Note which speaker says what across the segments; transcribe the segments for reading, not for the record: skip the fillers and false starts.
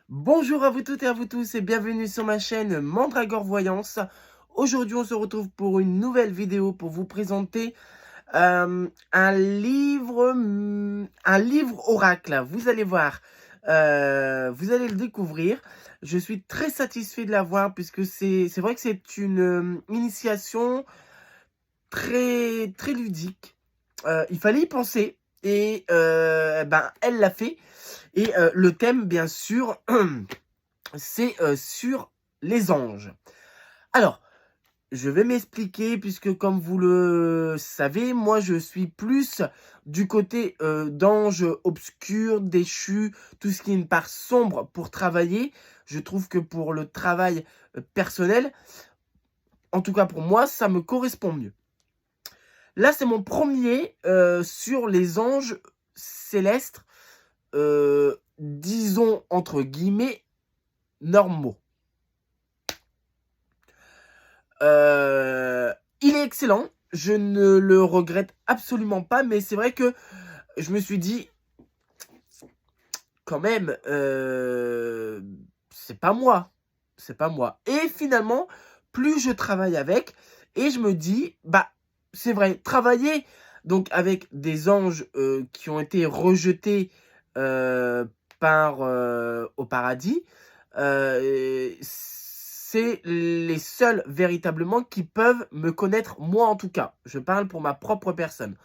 Speaker 1: Bonjour à vous toutes et à vous tous et bienvenue sur ma chaîne Mandragore Voyance. Aujourd'hui, on se retrouve pour une nouvelle vidéo pour vous présenter un livre oracle. Vous allez voir, vous allez le découvrir. Je suis très satisfait de l'avoir puisque c'est vrai que c'est une initiation très ludique. Il fallait y penser et elle l'a fait. Et le thème, bien sûr, c'est sur les anges. Alors, je vais m'expliquer puisque comme vous le savez, moi je suis plus du côté d'anges obscurs, déchus, tout ce qui est une part sombre pour travailler. Je trouve que pour le travail personnel, en tout cas pour moi, ça me correspond mieux. Là, c'est mon premier sur les anges célestes, disons entre guillemets, normaux. Il est excellent, je ne le regrette absolument pas, mais c'est vrai que je me suis dit, quand même, c'est pas moi, c'est pas moi. Et finalement, plus je travaille avec, et je me dis, bah, c'est vrai, travailler donc avec des anges qui ont été rejetés par au paradis, c'est les seuls véritablement qui peuvent me connaître, moi en tout cas. Je parle pour ma propre personne.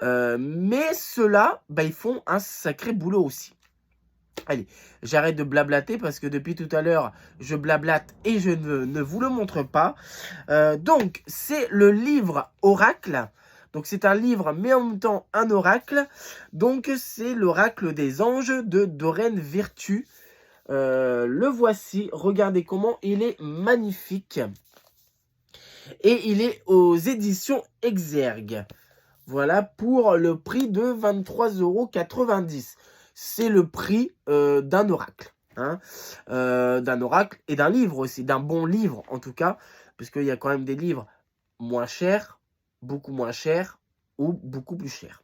Speaker 1: Mais ceux-là, bah, ils font un sacré boulot aussi. Allez, j'arrête de blablater parce que depuis tout à l'heure, je blablate et je ne vous le montre pas. Donc, c'est le livre Oracle. Donc, c'est un livre, mais en même temps un oracle. Donc, c'est l'oracle des anges de Doreen Virtue. Le voici. Regardez comment il est magnifique. Et il est aux éditions Exergue. Voilà, pour le prix de 23,90 €. C'est le prix d'un oracle. Hein, d'un oracle et d'un livre aussi, d'un bon livre en tout cas, parce qu'il y a quand même des livres moins chers, beaucoup moins chers ou beaucoup plus chers.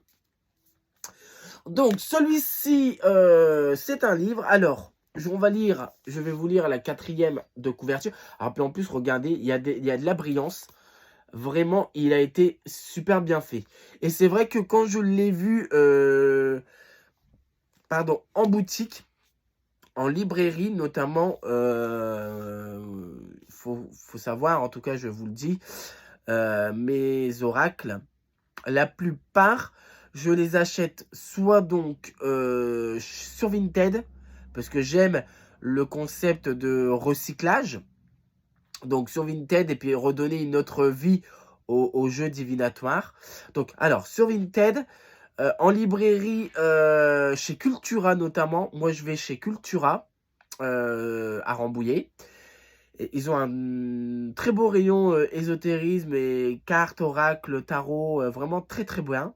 Speaker 1: Donc celui-ci, c'est un livre. Alors, je vais vous lire la 4e de couverture. Alors, puis en plus, regardez, il y a de la brillance. Vraiment, il a été super bien fait. Et c'est vrai que quand je l'ai vu en boutique, en librairie notamment, faut savoir, en tout cas je vous le dis, mes oracles, la plupart, je les achète soit donc sur Vinted, parce que j'aime le concept de recyclage. Donc sur Vinted, et puis redonner une autre vie au jeu divinatoire. Donc alors sur Vinted, en librairie, chez Cultura notamment. Moi je vais chez Cultura à Rambouillet. Et ils ont un très beau rayon ésotérisme et cartes, oracles, tarot, vraiment très très bien.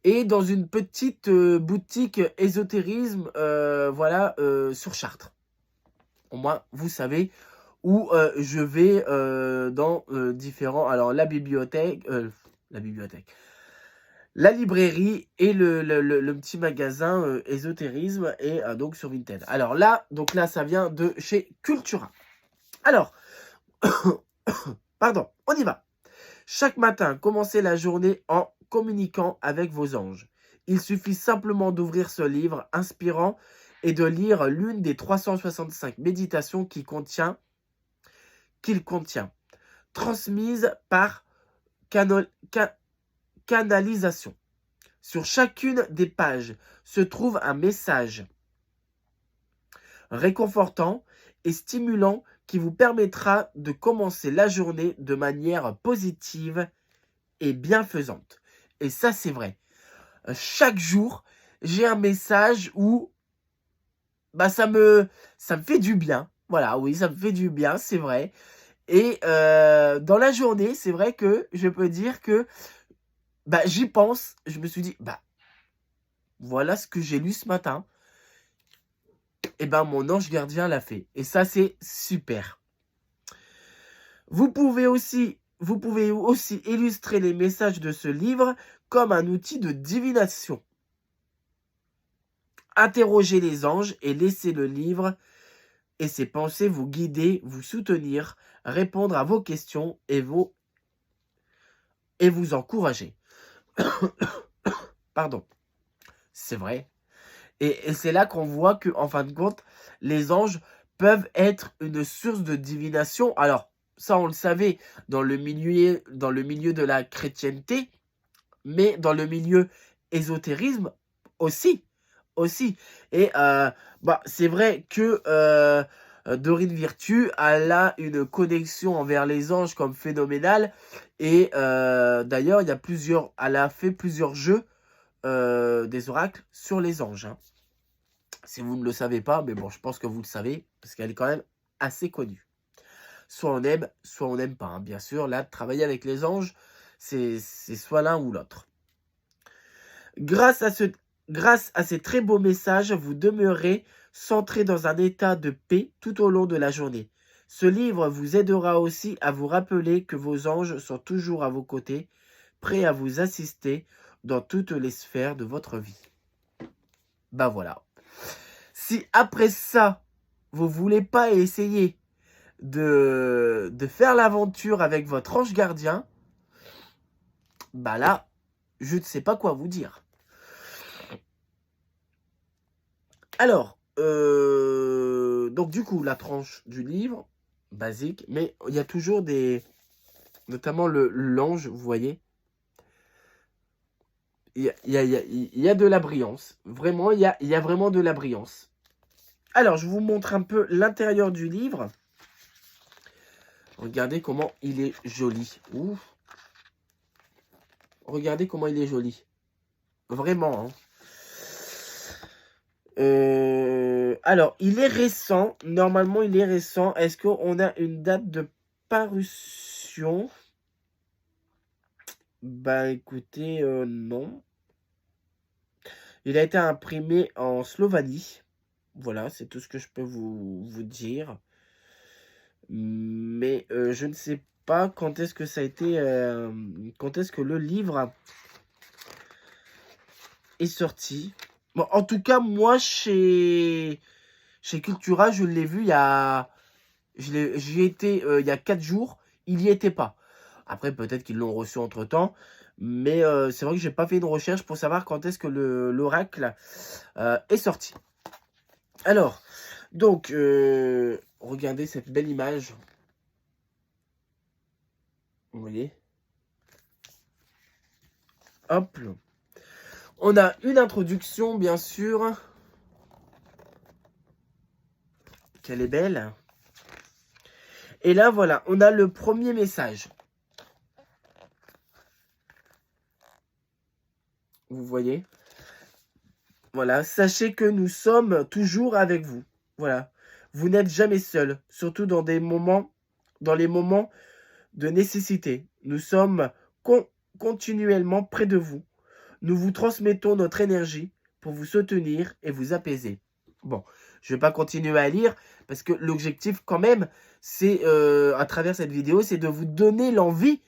Speaker 1: Et dans une petite boutique ésotérisme, voilà, sur Chartres. Au moins, vous savez où je vais dans différents... Alors, la bibliothèque, la librairie et le petit magasin ésotérisme et donc sur Vinted. Alors là, ça vient de chez Cultura. Alors, pardon, on y va. Chaque matin, commencez la journée en communiquant avec vos anges. Il suffit simplement d'ouvrir ce livre inspirant et de lire l'une des 365 méditations qu'il contient, transmises par canalisation. Sur chacune des pages se trouve un message réconfortant et stimulant qui vous permettra de commencer la journée de manière positive et bienfaisante. Et ça, c'est vrai. Chaque jour, j'ai un message où bah, ça me fait du bien. Voilà, oui, ça me fait du bien, c'est vrai. Et dans la journée, c'est vrai que je peux dire que bah, j'y pense. Je me suis dit, bah, voilà ce que j'ai lu ce matin. Et ben mon ange gardien l'a fait. Et ça, c'est super. Vous pouvez aussi illustrer les messages de ce livre comme un outil de divination. Interrogez les anges et laissez le livre et ses pensées vous guider, vous soutenir, répondre à vos questions et vous encourager. Pardon. C'est vrai. Et c'est là qu'on voit que, en fin de compte, les anges peuvent être une source de divination. Alors, ça, on le savait dans le milieu de la chrétienté, mais dans le milieu ésotérisme aussi. Et c'est vrai que Dorine Virtue, elle a une connexion envers les anges comme phénoménale. Et d'ailleurs, elle a fait plusieurs jeux des oracles sur les anges. Hein. Si vous ne le savez pas, mais bon, je pense que vous le savez, parce qu'elle est quand même assez connue. Soit on aime, soit on n'aime pas. Hein. Bien sûr, là, travailler avec les anges, c'est soit l'un ou l'autre. Grâce à ces très beaux messages, vous demeurez centré dans un état de paix tout au long de la journée. Ce livre vous aidera aussi à vous rappeler que vos anges sont toujours à vos côtés, prêts à vous assister dans toutes les sphères de votre vie. Ben voilà. Si après ça, vous voulez pas essayer de faire l'aventure avec votre ange gardien, bah là, je ne sais pas quoi vous dire. Alors, donc du coup, la tranche du livre, basique, mais il y a toujours notamment l'ange, vous voyez. Il y a de la brillance. Vraiment, il y a vraiment de la brillance. Alors, je vous montre un peu l'intérieur du livre. Regardez comment il est joli. Ouh. Regardez comment il est joli. Vraiment. Hein. Alors, il est récent. Normalement, il est récent. Est-ce qu'on a une date de parution? Bah, écoutez, non. Il a été imprimé en Slovénie. Voilà, c'est tout ce que je peux vous dire. Mais je ne sais pas quand est-ce que ça a été... quand est-ce que le livre est sorti. Bon, en tout cas, moi, chez Cultura, je l'ai vu il y a... J'y étais il y a 4 jours. Il n'y était pas. Après, peut-être qu'ils l'ont reçu entre-temps. Mais c'est vrai que j'ai pas fait une recherche pour savoir quand est-ce que l'oracle est sorti. Alors, donc, regardez cette belle image. Vous voyez? Hop. On a une introduction, bien sûr. Qu'elle est belle. Et là, voilà, on a le premier message. Vous voyez? Voilà, sachez que nous sommes toujours avec vous. Voilà. Vous n'êtes jamais seul, surtout dans les moments de nécessité. Nous sommes continuellement près de vous. Nous vous transmettons notre énergie pour vous soutenir et vous apaiser. Bon, je ne vais pas continuer à lire parce que l'objectif quand même, c'est à travers cette vidéo, c'est de vous donner l'envie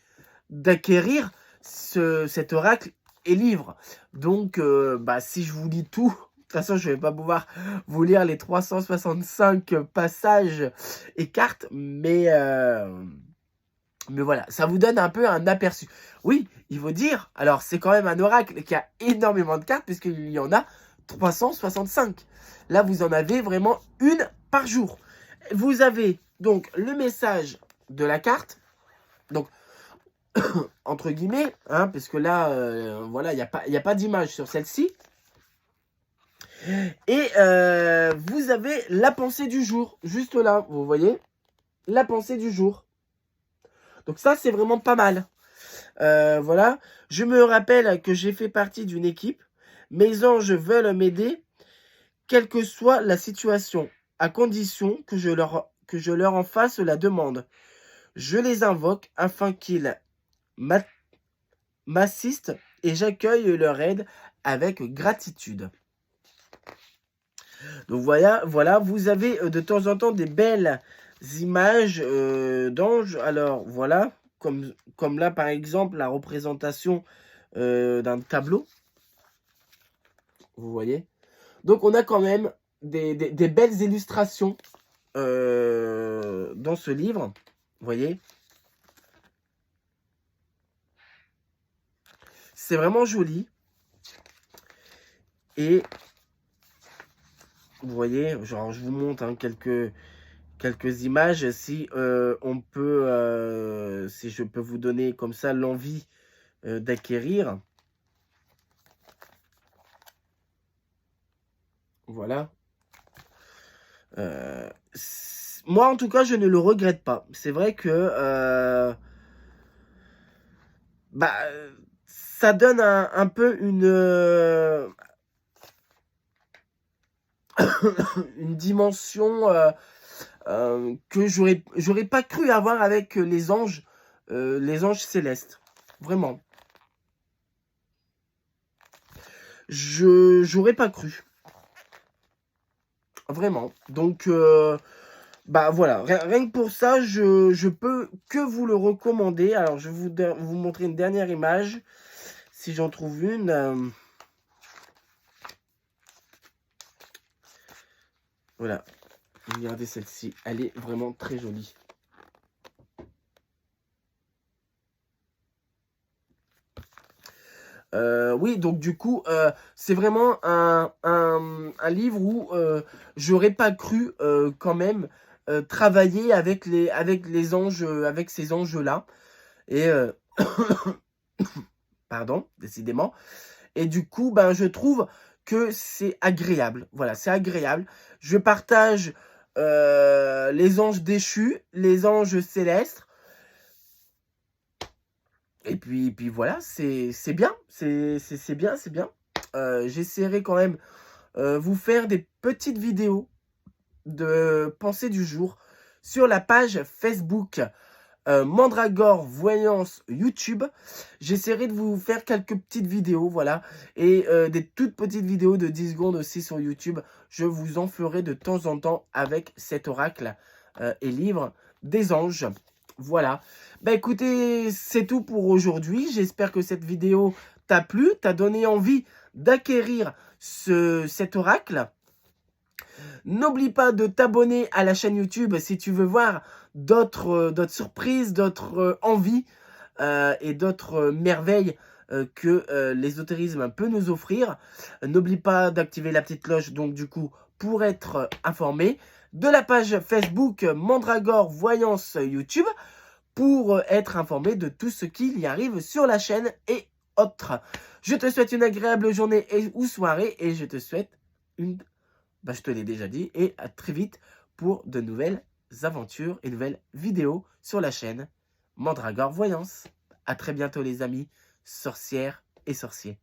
Speaker 1: d'acquérir cet oracle et livre. Donc, si je vous lis tout, de toute façon, je ne vais pas pouvoir vous lire les 365 passages et cartes, mais voilà, ça vous donne un peu un aperçu. Oui, il faut dire, alors c'est quand même un oracle qui a énormément de cartes, puisqu'il y en a 365. Là, vous en avez vraiment une par jour. Vous avez donc le message de la carte, donc entre guillemets, hein, parce que là, voilà, il n'y a pas d'image sur celle-ci. Et vous avez la pensée du jour, juste là, vous voyez, la pensée du jour. Donc ça, c'est vraiment pas mal. Voilà. Je me rappelle que j'ai fait partie d'une équipe. Mes anges veulent m'aider, quelle que soit la situation, à condition que je leur en fasse la demande. Je les invoque afin qu'ils m'assistent et j'accueille leur aide avec gratitude. Donc voilà, vous avez de temps en temps des belles images d'anges. Alors voilà, comme là par exemple la représentation d'un tableau. Vous voyez. Donc, on a quand même des belles illustrations dans ce livre. Vous voyez? C'est vraiment joli. Et vous voyez, genre, je vous montre hein, quelques images. Si on peut, si je peux vous donner comme ça l'envie d'acquérir. Voilà. Moi, en tout cas, je ne le regrette pas. C'est vrai que bah, ça donne un peu une dimension que j'aurais pas cru avoir avec les anges célestes. Vraiment. J'aurais pas cru. Vraiment. Donc, bah voilà. Rien que pour ça, je peux que vous le recommander. Alors, je vais vous montrer une dernière image. Si j'en trouve une. Voilà. Regardez celle-ci. Elle est vraiment très jolie. Oui, donc du coup, c'est vraiment un livre où j'aurais pas cru quand même travailler avec les anges, avec ces anges-là. Et pardon, décidément. Et du coup, ben, je trouve que c'est agréable. Voilà, c'est agréable. Je partage les anges déchus, les anges célestes. Et puis voilà, c'est bien. C'est bien, c'est bien. J'essaierai quand même vous faire des petites vidéos de pensée du jour sur la page Facebook Mandragore Voyance YouTube. J'essaierai de vous faire quelques petites vidéos, voilà, et des toutes petites vidéos de 10 secondes aussi sur YouTube. Je vous en ferai de temps en temps avec cet oracle et livre des anges. Voilà. Bah écoutez, c'est tout pour aujourd'hui. J'espère que cette vidéo t'a plu, t'a donné envie d'acquérir cet oracle. N'oublie pas de t'abonner à la chaîne YouTube si tu veux voir d'autres surprises, d'autres envies et d'autres merveilles que l'ésotérisme peut nous offrir. N'oublie pas d'activer la petite cloche donc du coup pour être informé de la page Facebook Mandragore Voyance YouTube pour être informé de tout ce qu'il y arrive sur la chaîne et autres. Je te souhaite une agréable journée ou soirée et je te souhaite une... Bah, je te l'ai déjà dit et à très vite pour de nouvelles aventures et nouvelles vidéos sur la chaîne Mandragore Voyance. À très bientôt les amis, sorcières et sorciers.